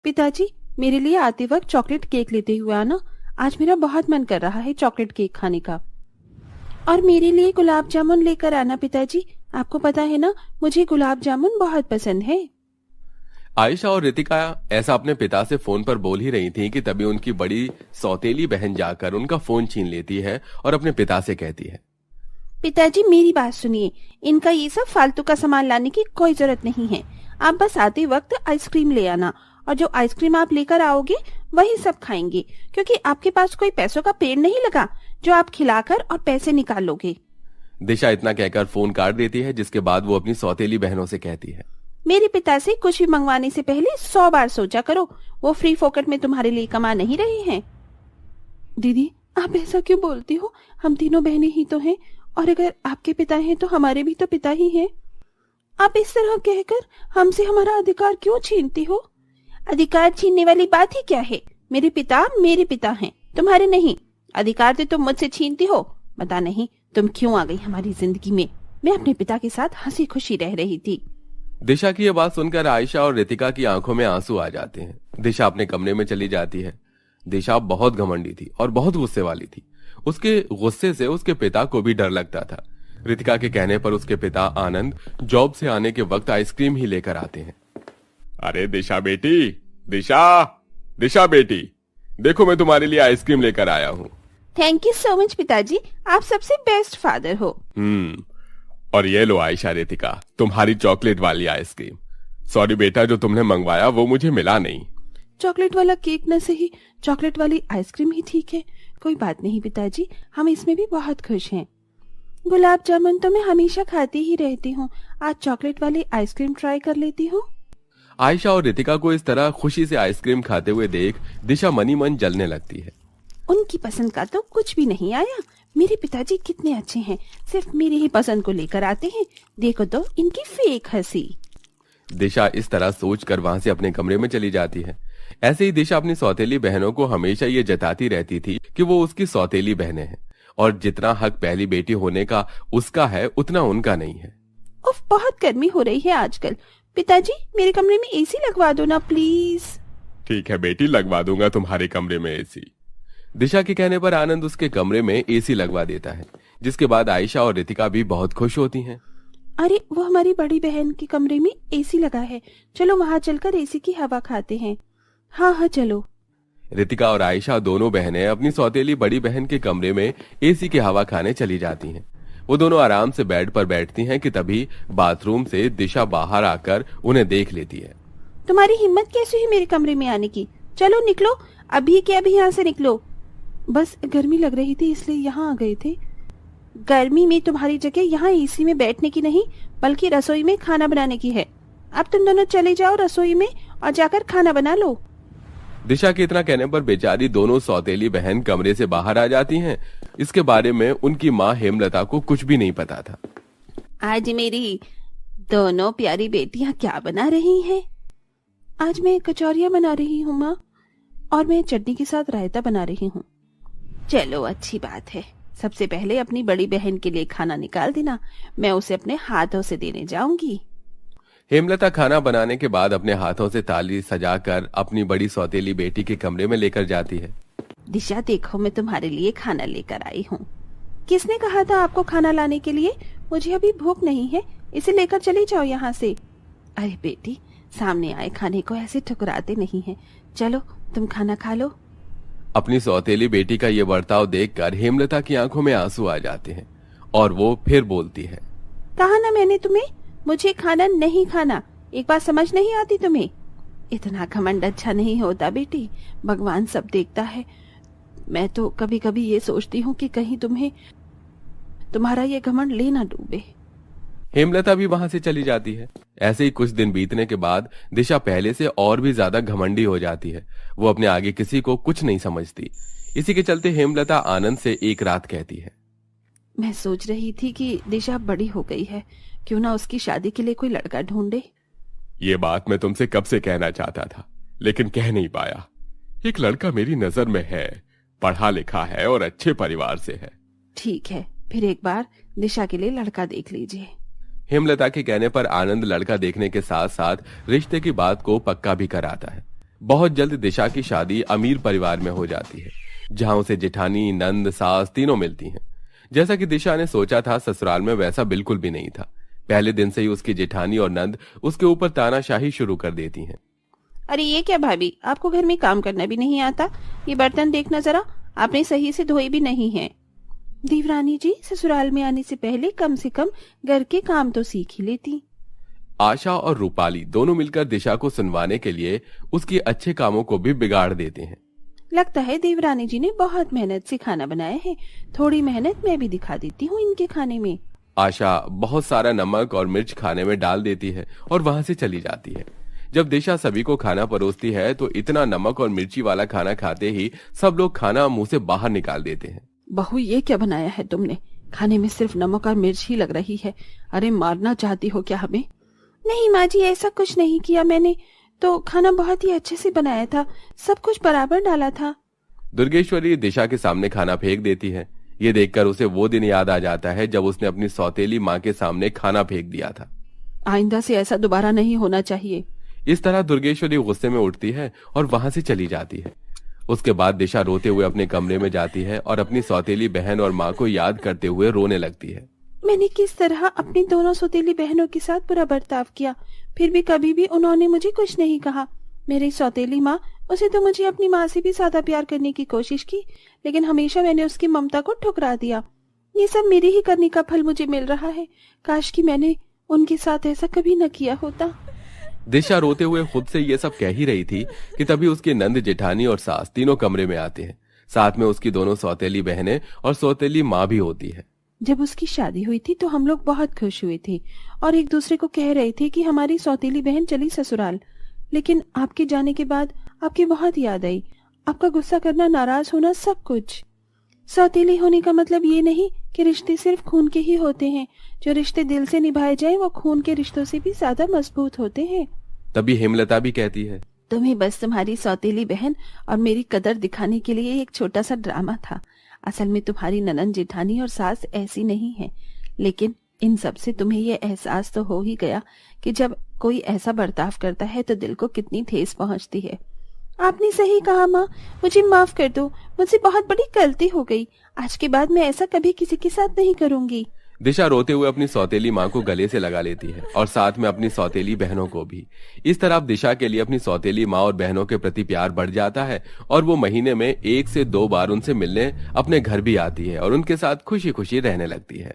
पिताजी, मेरे लिए आते वक्त चॉकलेट केक लेते हुए आना। आज मेरा बहुत मन कर रहा है चॉकलेट केक खाने का। और मेरे लिए गुलाब जामुन लेकर आना पिताजी। आपको पता है ना, मुझे गुलाब जामुन बहुत पसंद है। आयशा और रितिका ऐसा अपने पिता से फोन पर बोल ही रही थी कि तभी उनकी बड़ी सौतेली बहन जाकर उनका फोन छीन लेती है और अपने पिता से कहती है, पिताजी मेरी बात सुनिए, इनका ये सब फालतू का सामान लाने की कोई जरूरत नहीं है। आप बस आते वक्त आइसक्रीम ले आना, और जो आइसक्रीम आप लेकर आओगे वही सब खाएंगे, क्योंकि आपके पास कोई पैसों का पेड़ नहीं लगा जो आप खिलाकर और पैसे निकाल लोगे। दिशा इतना कहकर फोन काट देती है, जिसके बाद वो अपनी सौतेली बहनों से कहती है, मेरे पिता से कुछ भी मंगवाने से पहले 100 बार सोचा करो। वो फ्री फोकट में तुम्हारे लिए कमा नहीं रहे हैं। दीदी, आप ऐसा क्यों बोलती हो? हम तीनों बहनें ही तो हैं, और अगर आपके पिता हैं तो हमारे भी तो पिता ही हैं। आप इस तरह कहकर हमसे हमारा अधिकार क्यों छीनती हो? अधिकार छीनने वाली बात ही क्या है? मेरे पिता हैं, तुम्हारे नहीं। अधिकार तो तुम मुझसे छीनती हो। पता नहीं तुम क्यों आ गई हमारी जिंदगी में। मैं अपने पिता के साथ हंसी खुशी रह रही थी। दिशा की यह बात सुनकर आयशा और रितिका की आंखों में आंसू आ जाते हैं। दिशा अपने कमरे में चली जाती है। दिशा बहुत घमंडी थी और बहुत गुस्से वाली थी। उसके गुस्से से उसके पिता को भी डर लगता था। रितिका के कहने पर उसके पिता आनंद जॉब से आने के वक्त आइसक्रीम ही लेकर आते हैं। अरे दिशा बेटी, दिशा बेटी, देखो मैं तुम्हारे लिए आइसक्रीम लेकर आया हूँ। थैंक यू सो मच पिताजी, आप सबसे बेस्ट फादर हो। और ये लो आयशा, रितिका, तुम्हारी चॉकलेट वाली आइसक्रीम। सॉरी बेटा, जो तुमने मंगवाया वो मुझे मिला नहीं। चॉकलेट वाला केक न सही, चॉकलेट वाली आइसक्रीम ही ठीक है। कोई बात नहीं पिताजी, हम इसमें भी बहुत खुश हैं। गुलाब जामुन तो मैं हमेशा खाती ही रहती हूँ, आज चॉकलेट वाली आइसक्रीम ट्राई कर लेती हूँ। आयशा और रितिका को इस तरह खुशी से आइसक्रीम खाते हुए देख दिशा मनी मन जलने लगती है। उनकी पसंद का तो कुछ भी नहीं आया। मेरे पिताजी कितने अच्छे हैं, सिर्फ मेरी ही पसंद को लेकर आते हैं। देखो तो इनकी फेक हंसी। दिशा इस तरह सोचकर वहां से अपने कमरे में चली जाती है। ऐसे ही दिशा अपनी सौतेली बहनों को हमेशा ये जताती रहती थी कि वो उसकी सौतेली बहनें हैं, और जितना हक पहली बेटी होने का उसका है उतना उनका नहीं है। उफ, बहुत गर्मी हो रही है आजकल। पिताजी, मेरे कमरे में एसी लगवा दो ना प्लीज। ठीक है बेटी, लगवा दूंगा तुम्हारे कमरे में एसी। दिशा के कहने पर आनंद उसके कमरे में एसी लगवा देता है, जिसके बाद आयशा और रितिका भी बहुत खुश होती हैं। अरे, वो हमारी बड़ी बहन के कमरे में एसी लगा है, चलो वहाँ चलकर एसी की हवा खाते हैं। हाँ चलो। रितिका और आयशा दोनों बहनें अपनी सौतेली बड़ी बहन के कमरे में एसी की हवा खाने चली जाती हैं। वो दोनों आराम से बेड पर बैठती हैं कि तभी बाथरूम से दिशा बाहर आकर उन्हें देख लेती है। तुम्हारी हिम्मत कैसे हुई मेरे कमरे में आने की? चलो निकलो, अभी के अभी यहाँ से निकलो। बस गर्मी लग रही थी इसलिए यहाँ आ गए थे। गर्मी में तुम्हारी जगह यहाँ एसी में बैठने की नहीं, बल्कि रसोई में खाना बनाने की है। अब तुम दोनों चले जाओ रसोई में और जाकर खाना बना लो। दिशा के इतना कहने पर बेचारी दोनों सौतेली बहन कमरे से बाहर आ जाती हैं। इसके बारे में उनकी माँ हेमलता को कुछ भी नहीं पता था। आज मेरी दोनों प्यारी बेटियां क्या बना रही हैं? आज मैं कचौरियां बना रही हूँ माँ, और मैं चटनी के साथ रायता बना रही हूँ। चलो अच्छी बात है। सबसे पहले अपनी बड़ी बहन के लिए खाना निकाल देना, मैं उसे अपने हाथों से देने जाऊंगी। हेमलता खाना बनाने के बाद अपने हाथों से थाली सजाकर अपनी बड़ी सौतेली बेटी के कमरे में लेकर जाती है। दिशा देखो, मैं तुम्हारे लिए खाना लेकर आई हूँ। किसने कहा था आपको खाना लाने के लिए? मुझे अभी भूख नहीं है, इसे लेकर चली जाओ यहाँ से। अरे बेटी, सामने आए खाने को ऐसे ठुकराते नहीं है। चलो तुम खाना खा लो। अपनी सौतेली बेटी का ये बर्ताव देखकर हेमलता की आंखों में आंसू आ जाते हैं और वो फिर बोलती है, कहा ना मैंने तुम्हें, मुझे खाना नहीं खाना। एक बात समझ नहीं आती तुम्हें? इतना घमंड अच्छा नहीं होता बेटी, भगवान सब देखता है। मैं तो कभी कभी ये सोचती हूँ कि कहीं तुम्हारा ये घमंड ले ना डूबे। हेमलता भी वहां से चली जाती है। ऐसे ही कुछ दिन बीतने के बाद दिशा पहले से और भी ज्यादा घमंडी हो जाती है। वो अपने आगे किसी को कुछ नहीं समझती। इसी के चलते हेमलता आनंद से एक रात कहती है, मैं सोच रही थी कि दिशा बड़ी हो गई है, क्यों ना उसकी शादी के लिए कोई लड़का ढूंढे। ये बात मैं तुमसे कब से कहना चाहता था, लेकिन कह नहीं पाया। एक लड़का मेरी नजर में है, पढ़ा लिखा है और अच्छे परिवार से है। ठीक है, फिर एक बार दिशा के लिए लड़का देख लीजिए। हेमलता के कहने पर आनंद लड़का देखने के साथ साथ रिश्ते की बात को पक्का भी कराता है। बहुत जल्द दिशा की शादी अमीर परिवार में हो जाती है, जहां उसे जेठानी, नंद, सास तीनों मिलती हैं। जैसा कि दिशा ने सोचा था, ससुराल में वैसा बिल्कुल भी नहीं था। पहले दिन से ही उसकी जेठानी और नंद उसके ऊपर तानाशाही शुरू कर देती हैं। अरे ये क्या भाभी, आपको घर में काम करना भी नहीं आता? ये बर्तन देखना जरा, आपने सही से धोए भी नहीं है। देवरानी जी, ससुराल में आने से पहले कम से कम घर के काम तो सीख ही लेती। आशा और रूपाली दोनों मिलकर दिशा को सुनवाने के लिए उसके अच्छे कामों को भी बिगाड़ देते हैं। लगता है देवरानी जी ने बहुत मेहनत से खाना बनाया है। थोड़ी मेहनत मैं भी दिखा देती हूँ इनके खाने में। आशा बहुत सारा नमक और मिर्च खाने में डाल देती है और वहां से चली जाती है। जब दिशा सभी को खाना परोसती है तो इतना नमक और मिर्ची वाला खाना खाते ही सब लोग खाना मुंह से बाहर निकाल देते हैं। बहू, ये क्या बनाया है तुमने? खाने में सिर्फ नमक और मिर्च ही लग रही है। अरे मारना चाहती हो क्या हमें? नहीं माँ जी, ऐसा कुछ नहीं किया मैंने तो। खाना बहुत ही अच्छे से बनाया था, सब कुछ बराबर डाला था। दुर्गेश्वरी दिशा के सामने खाना फेंक देती है। ये देखकर उसे वो दिन याद आ जाता है जब उसने अपनी सौतेली माँ के सामने खाना फेंक दिया था। आइंदा से ऐसा दोबारा नहीं होना चाहिए। इस तरह दुर्गेश्वरी गुस्से में उठती है और वहां से चली जाती है। उसके बाद दिशा रोते हुए अपने कमरे में जाती है और अपनी सौतेली बहन और माँ को याद करते हुए रोने लगती है। मैंने किस तरह अपनी दोनों सौतेली बहनों के साथ बुरा बर्ताव किया, फिर भी कभी भी उन्होंने मुझे कुछ नहीं कहा। मेरी सौतेली माँ, उसे तो मुझे अपनी माँ से भी ज्यादा प्यार करने की कोशिश की, लेकिन हमेशा मैंने उसकी ममता को ठुकरा दिया। ये सब मेरे ही करने का फल मुझे मिल रहा है। काश कि मैंने उनके साथ ऐसा कभी न किया होता। दिशा रोते हुए खुद से ये सब कह ही रही थी कि तभी उसके नंद, जेठानी और सास तीनों कमरे में आते हैं। साथ में उसकी दोनों सौतेली बहनें और सौतेली माँ भी होती है। जब उसकी शादी हुई थी तो हम लोग बहुत खुश हुए थे और एक दूसरे को कह रहे थे कि हमारी सौतेली बहन चली ससुराल। लेकिन आपके जाने के बाद आपकी बहुत याद आई, आपका गुस्सा करना, नाराज होना, सब कुछ। सौतेली होने का मतलब ये नहीं कि रिश्ते सिर्फ खून के ही होते हैं। जो रिश्ते दिल से निभाए जाए वो खून के रिश्तों से भी ज्यादा मजबूत होते हैं। तभी हेमलता भी कहती है, तुम्हें बस तुम्हारी सौतेली बहन और मेरी कदर दिखाने के लिए एक छोटा सा ड्रामा था। असल में तुम्हारी ननंद, जेठानी और सास ऐसी नहीं है। लेकिन इन सब से तुम्हें ये एहसास तो हो ही गया कि जब कोई ऐसा बर्ताव करता है तो दिल को कितनी ठेस पहुंचती है। आपने सही कहा माँ, मुझे माफ कर दो। मुझसे बहुत बड़ी गलती हो गई। आज के बाद मैं ऐसा कभी किसी के साथ नहीं करूंगी। दिशा रोते हुए अपनी सौतेली माँ को गले से लगा लेती है और साथ में अपनी सौतेली बहनों को भी। इस तरह अब दिशा के लिए अपनी सौतेली माँ और बहनों के प्रति प्यार बढ़ जाता है और वो महीने में 1 से 2 बार उनसे मिलने अपने घर भी आती है और उनके साथ खुशी खुशी रहने लगती है।